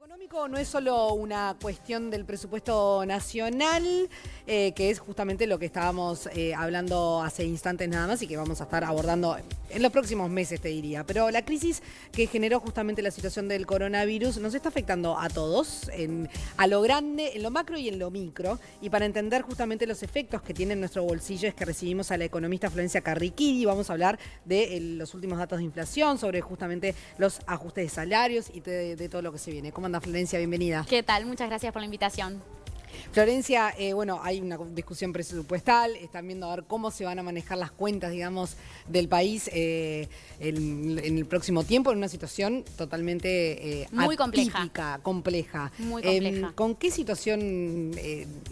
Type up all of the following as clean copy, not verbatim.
Económico no es solo una cuestión del presupuesto nacional, que es justamente lo que estábamos hablando hace instantes nada más y que vamos a estar abordando en los próximos meses, te diría. Pero la crisis que generó justamente la situación del coronavirus nos está afectando a todos, a lo grande, en lo macro y en lo micro. Y para entender justamente los efectos que tiene en nuestro bolsillo es que recibimos a la economista Florencia Carriquiri. Vamos a hablar de los últimos datos de inflación, sobre justamente los ajustes de salarios y de todo lo que se viene. ¿Cómo anda, Florencia? Bienvenida. ¿Qué tal? Muchas gracias por la invitación. Florencia, bueno, hay una discusión presupuestal, están viendo a ver cómo se van a manejar las cuentas, digamos, del país en el próximo tiempo, en una situación totalmente muy atípica, compleja. Muy compleja. ¿Con qué situación,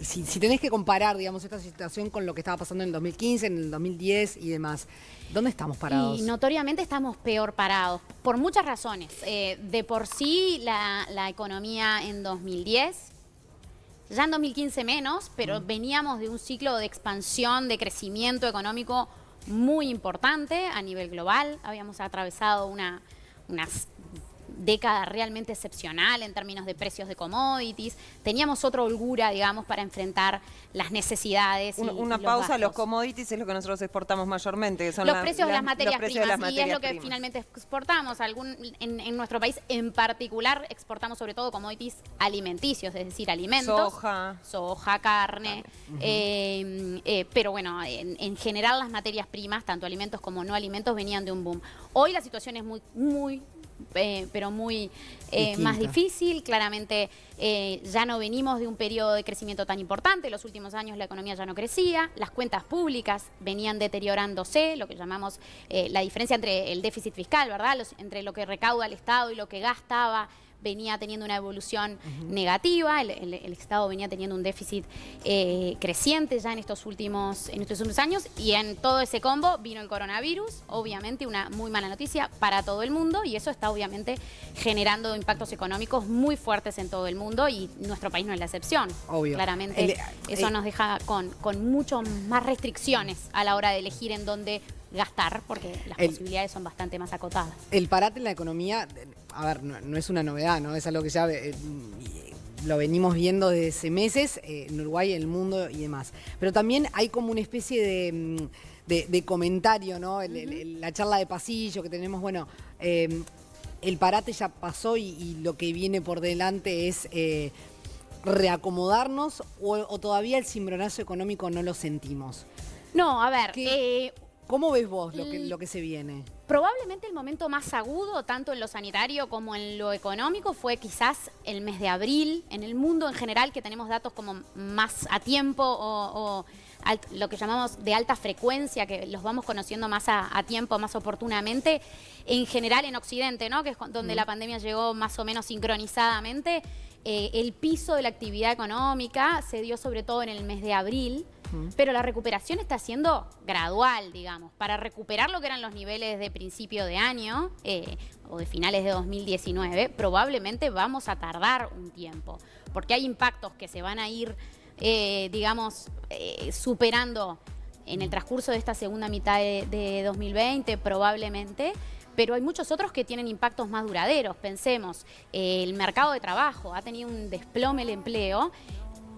si tenés que comparar, digamos, esta situación con lo que estaba pasando en el 2015, en el 2010 y demás, ¿dónde estamos parados? Y notoriamente estamos peor parados, por muchas razones. De por sí, la economía en 2010... Ya en 2015 menos, pero veníamos de un ciclo de expansión, de crecimiento económico muy importante a nivel global. Habíamos atravesado una década realmente excepcional en términos de precios de commodities. Teníamos otra holgura, digamos, para enfrentar las necesidades Una pausa, los commodities es lo que nosotros exportamos mayormente, que son los precios de las materias primas, y es lo que primas. Finalmente exportamos. En nuestro país en particular exportamos sobre todo commodities alimenticios, es decir, alimentos. Soja, carne. Pero bueno, en general las materias primas, tanto alimentos como no alimentos, venían de un boom. Hoy la situación es muy más difícil. Claramente ya no venimos de un periodo de crecimiento tan importante. En los últimos años la economía ya no crecía, las cuentas públicas venían deteriorándose, lo que llamamos la diferencia entre el déficit fiscal, ¿verdad? Entre lo que recauda el Estado y lo que gastaba, venía teniendo una evolución negativa. El Estado venía teniendo un déficit creciente ya en estos últimos años, y en todo ese combo vino el coronavirus, obviamente una muy mala noticia para todo el mundo, y eso está obviamente generando impactos económicos muy fuertes en todo el mundo, y nuestro país no es la excepción. Obvio. Claramente eso nos deja con mucho más restricciones a la hora de elegir en dónde gastar, porque las posibilidades son bastante más acotadas. El parate en la economía, a ver, no es una novedad, ¿no? Es algo que ya lo venimos viendo desde hace meses en Uruguay, en el mundo y demás. Pero también hay como una especie de comentario, ¿no? La charla de pasillo que tenemos, bueno, el parate ya pasó y lo que viene por delante es reacomodarnos, o todavía el cimbronazo económico no lo sentimos. No, a ver... ¿Cómo ves vos lo que se viene? Probablemente el momento más agudo, tanto en lo sanitario como en lo económico, fue quizás el mes de abril. En el mundo en general, que tenemos datos como más a tiempo o lo que llamamos de alta frecuencia, que los vamos conociendo más a tiempo, más oportunamente. En general en Occidente, ¿no? Que es donde la pandemia llegó más o menos sincronizadamente. El piso de la actividad económica se dio sobre todo en el mes de abril. Pero la recuperación está siendo gradual, digamos. Para recuperar lo que eran los niveles de principio de año o de finales de 2019, probablemente vamos a tardar un tiempo, porque hay impactos que se van a ir, superando en el transcurso de esta segunda mitad de 2020, probablemente. Pero hay muchos otros que tienen impactos más duraderos. Pensemos, el mercado de trabajo ha tenido un desplome el empleo.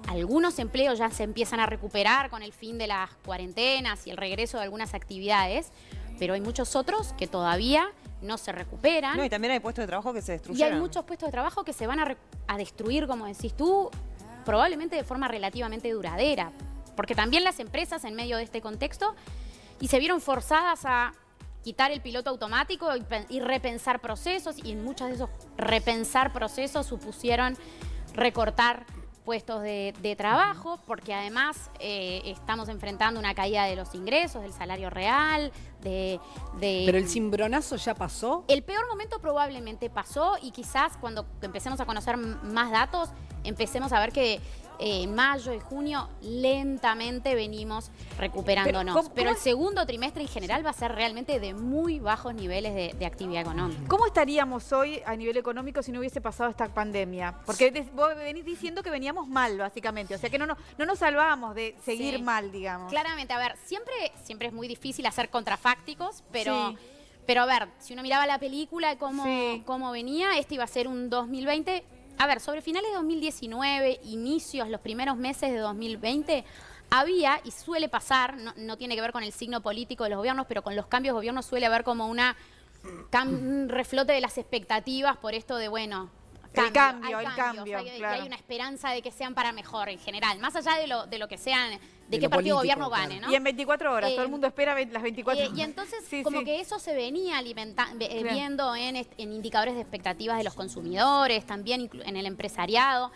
Algunos empleos ya se empiezan a recuperar con el fin de las cuarentenas y el regreso de algunas actividades, pero hay muchos otros que todavía no se recuperan. No, y también hay puestos de trabajo que se destruyeron. Y hay muchos puestos de trabajo que se van a destruir, como decís tú, probablemente de forma relativamente duradera, porque también las empresas en medio de este contexto y se vieron forzadas a quitar el piloto automático y repensar procesos, y en muchos de esos repensar procesos supusieron recortar puestos de trabajo, porque además estamos enfrentando una caída de los ingresos, del salario real, ¿Pero el cimbronazo ya pasó? El peor momento probablemente pasó, y quizás cuando empecemos a conocer más datos, empecemos a ver que en mayo y junio lentamente venimos recuperándonos. Pero el segundo trimestre en general va a ser realmente de muy bajos niveles de actividad económica. ¿Cómo estaríamos hoy a nivel económico si no hubiese pasado esta pandemia? Porque vos venís diciendo que veníamos mal, básicamente. O sea, que no nos salvábamos de seguir mal, digamos. Claramente, a ver, siempre es muy difícil hacer contrafácticos, pero... Pero a ver, si uno miraba la película, cómo venía, este iba a ser un 2020 a ver, sobre finales de 2019, inicios, los primeros meses de 2020, había, y suele pasar, no tiene que ver con el signo político de los gobiernos, pero con los cambios de gobierno suele haber como un reflote de las expectativas por esto de, bueno, El cambio, o sea, claro. y hay una esperanza de que sean para mejor en general, más allá de lo que sean, de lo qué partido político, gobierno claro. gane, ¿no? Y en 24 horas, todo el mundo espera las 24 horas. Y entonces, Sí, como sí. que eso se venía Claro. viendo en indicadores de expectativas de los consumidores, también en el empresariado.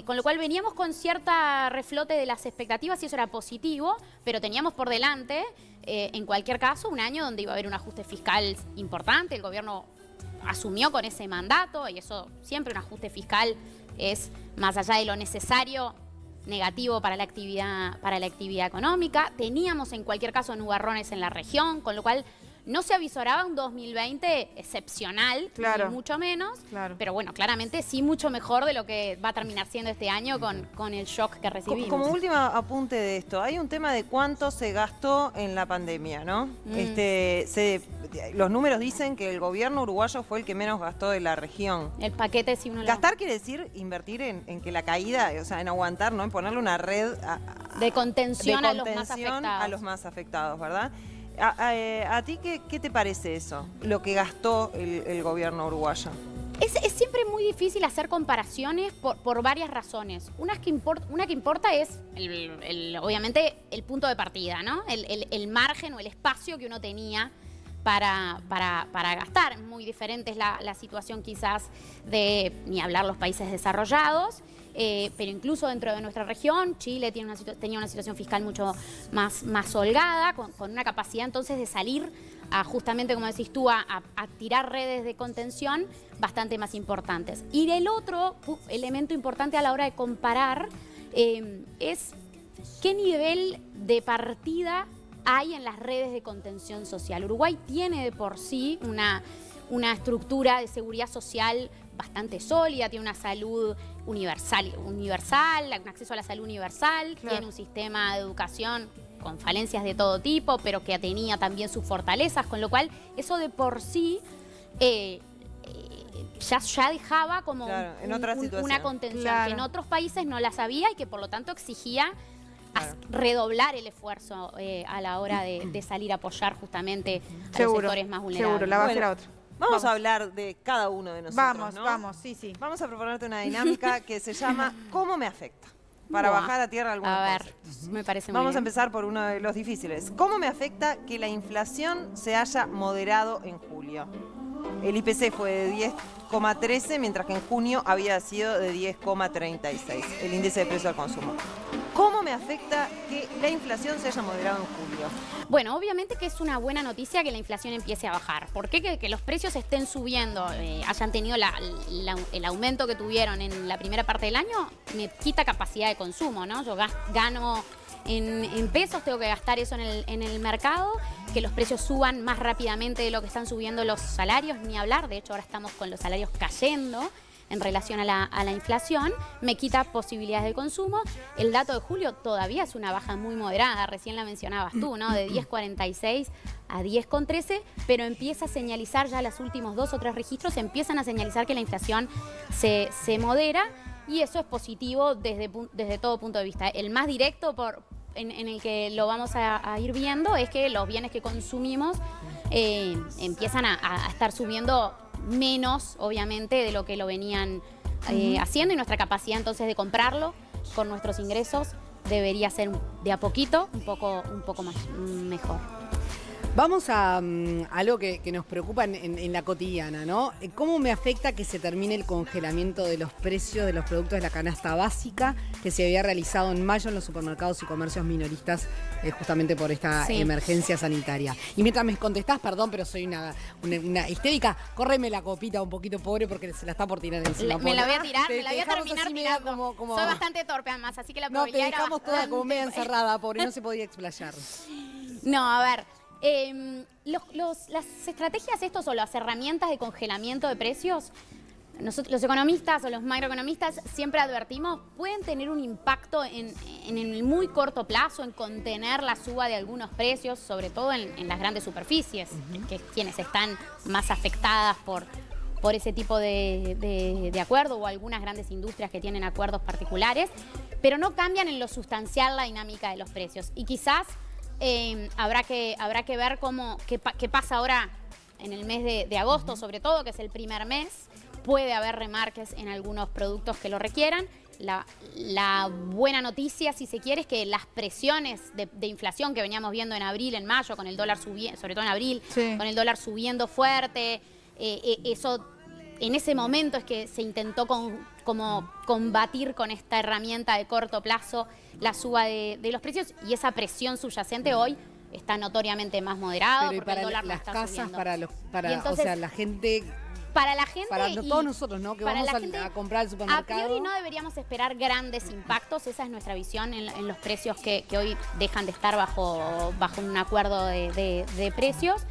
Con lo cual veníamos con cierta reflote de las expectativas y eso era positivo, pero teníamos por delante, en cualquier caso, un año donde iba a haber un ajuste fiscal importante. El gobierno asumió con ese mandato y eso siempre un ajuste fiscal es, más allá de lo necesario, negativo para la actividad económica. Teníamos en cualquier caso nubarrones en la región, con lo cual no se avisoraba un 2020 excepcional, Claro. ni mucho menos, Claro. pero bueno, claramente sí mucho mejor de lo que va a terminar siendo este año con el shock que recibimos. Como último apunte de esto, hay un tema de cuánto se gastó en la pandemia, ¿no? Los números dicen que el gobierno uruguayo fue el que menos gastó de la región. El paquete, si uno Gastar quiere decir invertir en que la caída, o sea, en aguantar, ¿no? En ponerle una red de contención, a a los más afectados, ¿verdad? ¿A ti qué te parece eso? Lo que gastó el gobierno uruguayo. Es siempre muy difícil hacer comparaciones por varias razones. Una que importa es, obviamente, el punto de partida, ¿no? El margen o el espacio que uno tenía para gastar. Muy diferente es la situación quizás de, ni hablar los países desarrollados, pero incluso dentro de nuestra región, Chile tenía una situación fiscal mucho más holgada, con una capacidad entonces de salir justamente, como decís tú, a tirar redes de contención bastante más importantes. Y el otro elemento importante a la hora de comparar es qué nivel de partida hay en las redes de contención social. Uruguay tiene de por sí una estructura de seguridad social bastante sólida, tiene una salud universal, un acceso a la salud universal, Claro. tiene un sistema de educación con falencias de todo tipo, pero que tenía también sus fortalezas, con lo cual eso de por sí ya dejaba como Claro, en otra situación. una contención Claro. que en otros países no las había y que por lo tanto exigía Claro. redoblar el esfuerzo a la hora de salir a apoyar justamente a los sectores más vulnerables. Seguro, la va a Bueno, hacer a otro. Vamos a hablar de cada uno de nosotros, Vamos, ¿no? vamos, sí, sí. Vamos a proponerte una dinámica que se llama ¿Cómo me afecta? Para Buah. bajar a tierra algunos A ver, conceptos. me parece muy Vamos a bien. empezar por uno de los difíciles. ¿Cómo me afecta que la inflación se haya moderado en julio? El IPC fue de 10,13, mientras que en junio había sido de 10,36, el índice de precio al consumo. ¿Cómo me afecta que la inflación se haya moderado en julio? Bueno, obviamente que es una buena noticia que la inflación empiece a bajar. ¿Por qué? Que los precios estén subiendo, hayan tenido el aumento que tuvieron en la primera parte del año, me quita capacidad de consumo, ¿no? Yo gano en pesos, tengo que gastar eso en el mercado, que los precios suban más rápidamente de lo que están subiendo los salarios, ni hablar. De hecho, ahora estamos con los salarios cayendo en relación a la inflación, me quita posibilidades de consumo. El dato de julio todavía es una baja muy moderada, recién la mencionabas tú, ¿no? De 10,46 a 10,13, pero empieza a señalizar, ya los últimos 2 o 3 registros empiezan a señalizar que la inflación se modera y eso es positivo desde todo punto de vista. El más directo en el que lo vamos a ir viendo es que los bienes que consumimos empiezan a estar subiendo menos, obviamente, de lo que lo venían haciendo, y nuestra capacidad entonces de comprarlo con nuestros ingresos debería ser de a poquito un poco más mejor. Vamos a algo que nos preocupa en la cotidiana, ¿no? ¿Cómo me afecta que se termine el congelamiento de los precios de los productos de la canasta básica que se había realizado en mayo en los supermercados y comercios minoristas justamente por esta emergencia sanitaria? Y mientras me contestás, perdón, pero soy una histérica, córreme la copita un poquito pobre porque se la está por tirar encima. Me la voy a tirar, me la voy a dejamos terminar así media tirando. como- Soy bastante torpe además, así que la No, te probabilidad era dejamos toda como media bastante- encerrada, pobre, no se podía explayar. No, a ver, las estrategias estos o las herramientas de congelamiento de precios, nosotros, los economistas o los macroeconomistas siempre advertimos, pueden tener un impacto en el muy corto plazo, en contener la suba de algunos precios, sobre todo en las grandes superficies, que es quienes están más afectadas por por ese tipo de acuerdo, o algunas grandes industrias que tienen acuerdos particulares, pero no cambian en lo sustancial la dinámica de los precios. Y quizás habrá que ver qué pasa ahora en el mes de agosto, sobre todo, que es el primer mes. Puede haber remarques en algunos productos que lo requieran. La buena noticia, si se quiere, es que las presiones de inflación que veníamos viendo en abril, en mayo, con el dólar subiendo, sobre todo en abril, Sí. con el dólar subiendo fuerte, eso en ese momento es que se intentó como combatir con esta herramienta de corto plazo la suba de los precios, y esa presión subyacente hoy está notoriamente más moderado. Pero y porque para el dólar no las está casas, subiendo. para Y entonces, o sea, la gente, para la gente para y todos nosotros, ¿no? Que para vamos la a gente, comprar al a supermercado. priori no deberíamos esperar grandes impactos. Esa es nuestra visión en los precios que hoy dejan de estar bajo un acuerdo de precios.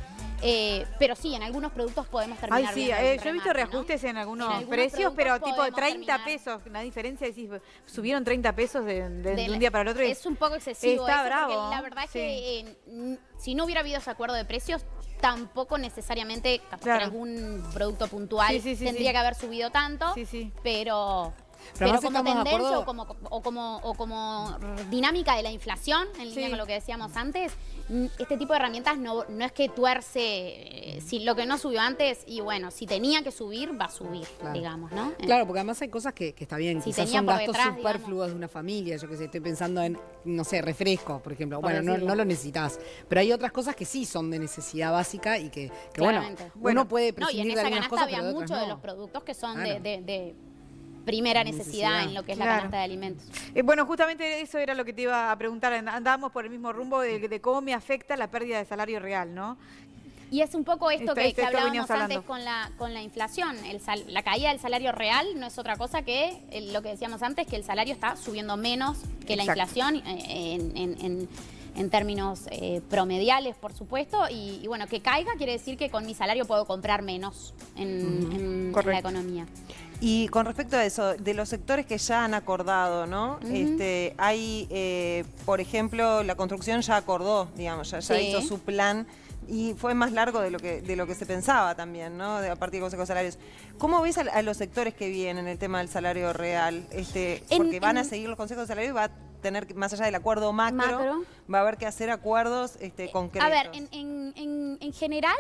Pero sí, en algunos productos podemos terminar Ay, sí, viendo un yo he visto remate, ¿no? reajustes en algunos algunos precios, pero productos tipo de podemos 30 terminar- pesos. Una diferencia, decís, subieron 30 pesos de un la- día para el otro. Es un poco excesivo Está eso, bravo. porque la verdad es Sí. que si no hubiera habido ese acuerdo de precios, tampoco necesariamente capaz que en Claro. algún producto puntual Sí, sí, sí, tendría sí. que haber subido tanto, Sí, sí. pero además como estamos de tendencia acuerdo. o como dinámica de la inflación, en línea Sí. con lo que decíamos antes, este tipo de herramientas no es que tuerce si lo que no subió antes, y bueno, si tenía que subir, va a subir, Claro. digamos, ¿no? Claro, porque además hay cosas que está bien, Si quizás tenía son por gastos detrás, superfluos de una familia, yo que sé, estoy pensando en, no sé, refrescos, por ejemplo. Por Bueno, no decirlo. lo necesitas, pero hay otras cosas que sí son de necesidad básica y que bueno, Claramente. uno puede No, y en prescindir de esa algunas canasta cosas, había pero de otras muchos de no. los productos que son Claro. de primera necesidad Necesidad. en lo que es Claro. la canasta de alimentos. Bueno, justamente eso era lo que te iba a preguntar. Andábamos por el mismo rumbo de cómo me afecta la pérdida de salario real, ¿no? Y es un poco esto que Esto hablábamos veníamos antes hablando. con la inflación. La caída del salario real no es otra cosa que lo que decíamos antes, que el salario está subiendo menos que la Exacto. inflación en términos promediales, por supuesto. Y bueno, que caiga quiere decir que con mi salario puedo comprar menos en la Correcto. economía. Y con respecto a eso, de los sectores que ya han acordado, ¿no? Hay, por ejemplo, la construcción ya acordó, digamos, ya Sí. hizo su plan y fue más largo de lo que se pensaba también, ¿no? A partir del Consejo de Salarios. ¿Cómo ves a los sectores que vienen en el tema del salario real? Porque van a seguir los consejos de salario y va a tener, más allá del acuerdo macro, va a haber que hacer acuerdos concretos. A ver, en general,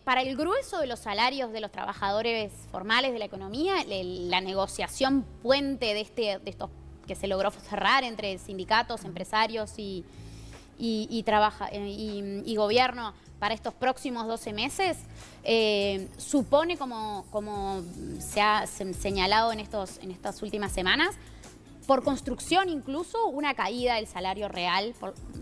para el grueso de los salarios de los trabajadores formales de la economía, la negociación puente de estos que se logró cerrar entre sindicatos, empresarios y gobierno para estos próximos 12 meses, supone, como se ha señalado en estas últimas semanas, por construcción incluso, una caída del salario real,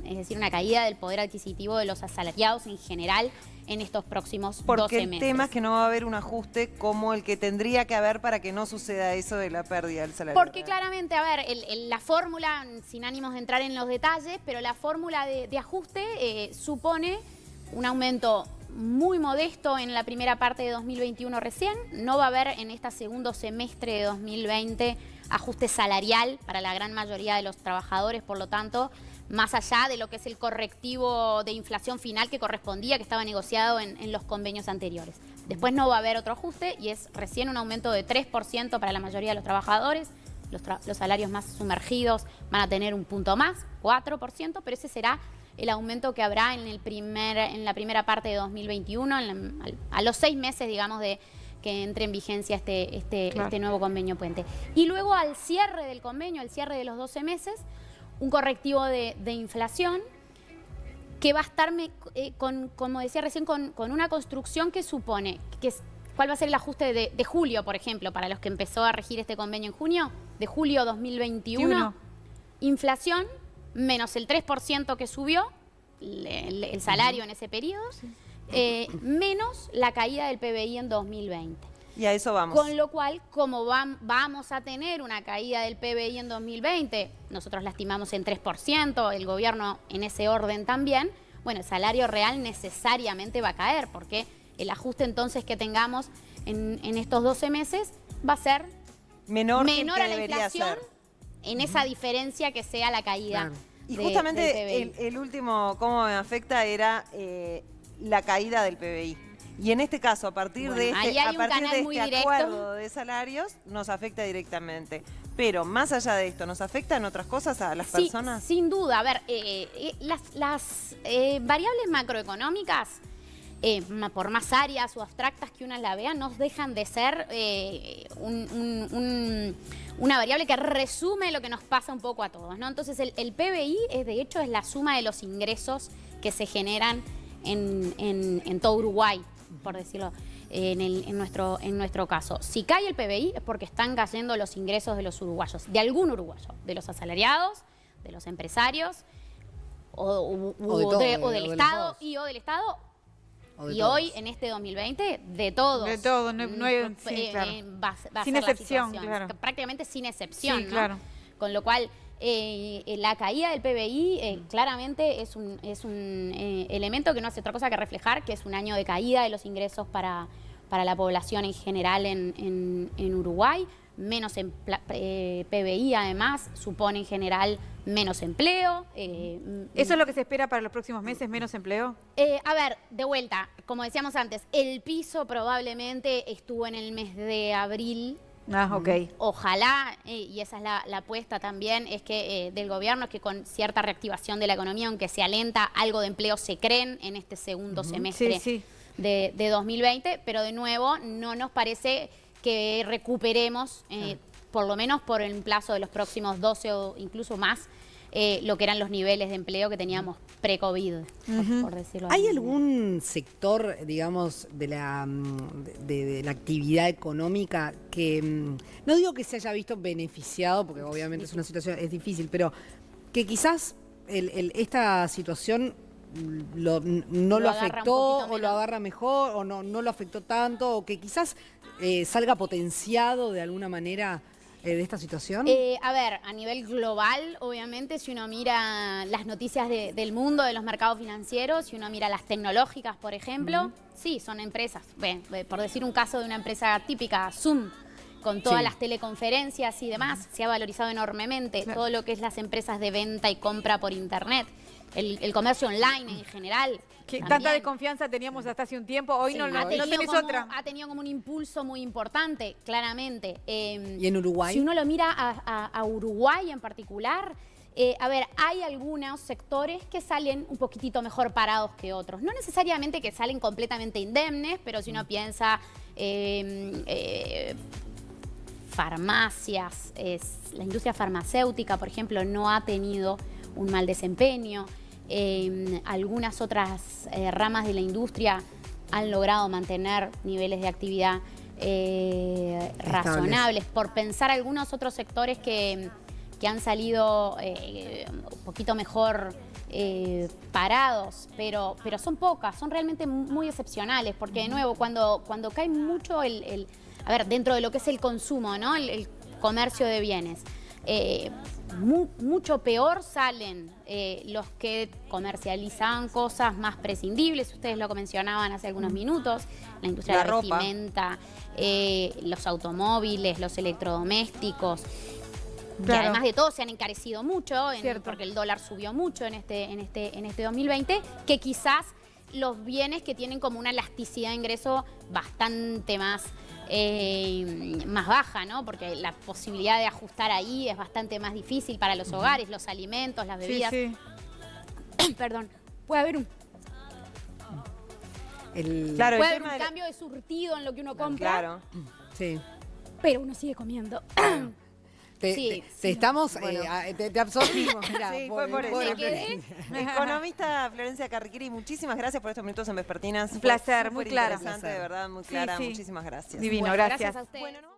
es decir, una caída del poder adquisitivo de los asalariados en general en estos próximos 12 Porque el meses. tema es que no va a haber un ajuste como el que tendría que haber para que no suceda eso de la pérdida del salario Porque real. claramente, a ver, la fórmula, sin ánimos de entrar en los detalles, pero la fórmula de ajuste supone un aumento muy modesto en la primera parte de 2021 recién. No va a haber en este segundo semestre de 2020 ajuste salarial para la gran mayoría de los trabajadores, por lo tanto, más allá de lo que es el correctivo de inflación final que correspondía, que estaba negociado en los convenios anteriores. Después no va a haber otro ajuste y es recién un aumento de 3% para la mayoría de los trabajadores. Los salarios más sumergidos van a tener un punto más, 4%, pero ese será el aumento que habrá en la primera parte de 2021, a los 6 meses, digamos, de que entre en vigencia este nuevo convenio puente. Y luego al cierre del convenio, al cierre de los 12 meses, un correctivo de inflación que va a estar, como decía recién, con una construcción que supone, ¿cuál va a ser el ajuste de julio, por ejemplo, para los que empezó a regir este convenio en junio? De julio 2021, inflación menos el 3% que subió el salario en ese periodo, menos la caída del PBI en 2020. Y a eso vamos. Con lo cual, como vamos a tener una caída del PBI en 2020, nosotros la estimamos en 3%, el gobierno en ese orden también, bueno, el salario real necesariamente va a caer, porque el ajuste entonces que tengamos en estos 12 meses va a ser menor que a la debería inflación ser. en esa diferencia que sea la caída. Claro. Y del justamente PBI. el último, cómo me afecta, era la caída del PBI. Y en este caso, a partir Bueno, de ahí este, hay a un partir canal de muy este directo. acuerdo de salarios, nos afecta directamente. Pero más allá de esto, ¿nos afectan otras cosas a las Sí, personas? sin duda. A ver, las variables macroeconómicas, por más áreas o abstractas que una la vea, no dejan de ser una variable que resume lo que nos pasa un poco a todos, ¿no? Entonces, el PBI, de hecho, es la suma de los ingresos que se generan en todo Uruguay, por decirlo, en nuestro caso. Si cae el PBI es porque están cayendo los ingresos de los uruguayos, de algún uruguayo, de los asalariados, de los empresarios, o del Estado, y hoy, en este 2020, de todos. De todo, no hay, sí, claro. Va a Sin ser excepción, la situación, claro. prácticamente sin excepción, Sí, ¿no? claro. Con lo cual, la caída del PBI claramente es un elemento que no hace otra cosa que reflejar que es un año de caída de los ingresos para la población en general en Uruguay. Menos PBI, además, supone en general menos empleo. ¿Eso es lo que se espera para los próximos meses, menos empleo? A ver, de vuelta, como decíamos antes, el piso probablemente estuvo en el mes de abril. Ah, ok. Ojalá, y esa es la apuesta también, es que del gobierno, es que con cierta reactivación de la economía, aunque se alenta, algo de empleo se creen en este segundo semestre de 2020, pero de nuevo no nos parece que recuperemos, por lo menos por el plazo de los próximos 12 o incluso más, lo que eran los niveles de empleo que teníamos pre-COVID, por decirlo así. ¿Hay algún sector, digamos, de la actividad económica que, no digo que se haya visto beneficiado, porque obviamente es una situación, es difícil, pero que quizás esta situación no lo afectó o lo agarra mejor o no lo afectó tanto, o que quizás salga potenciado de alguna manera de esta situación? A ver, a nivel global, obviamente, si uno mira las noticias del mundo, de los mercados financieros, si uno mira las tecnológicas, por ejemplo, sí, son empresas. Por decir un caso de una empresa típica, Zoom, con todas las teleconferencias y demás, se ha valorizado enormemente. Todo lo que es las empresas de venta y compra por Internet, el comercio online en general. Tanta desconfianza teníamos hasta hace un tiempo, hoy no tenés otra. Ha tenido como un impulso muy importante, claramente. ¿Y en Uruguay? Si uno lo mira a Uruguay en particular, a ver, hay algunos sectores que salen un poquitito mejor parados que otros. No necesariamente que salen completamente indemnes, pero si uno piensa farmacias, la industria farmacéutica, por ejemplo, no ha tenido un mal desempeño. Algunas otras ramas de la industria han logrado mantener niveles de actividad razonables. Por pensar algunos otros sectores que han salido un poquito mejor parados, pero son pocas, son realmente muy excepcionales, porque de nuevo, cuando cae mucho a ver, dentro de lo que es el consumo, ¿no? El comercio de bienes, mucho peor salen los que comercializan cosas más prescindibles. Ustedes lo mencionaban hace algunos minutos, la industria de la vestimenta, los automóviles, los electrodomésticos, que además de todo se han encarecido mucho, porque el dólar subió mucho en este 2020, que quizás los bienes que tienen como una elasticidad de ingreso bastante más baja, ¿no? Porque la posibilidad de ajustar ahí es bastante más difícil para los hogares, los alimentos, las bebidas. Perdón, puede haber un cambio de surtido en lo que uno compra, pero uno sigue comiendo. Te absorbimos. Mirá, sí, fue por eso. Economista Florencia Carriquiri, muchísimas gracias por estos minutos en Vespertinas. Un placer, muy clara. Interesante, de verdad, muy clara. Muchísimas gracias. Divino, gracias. Gracias a ustedes.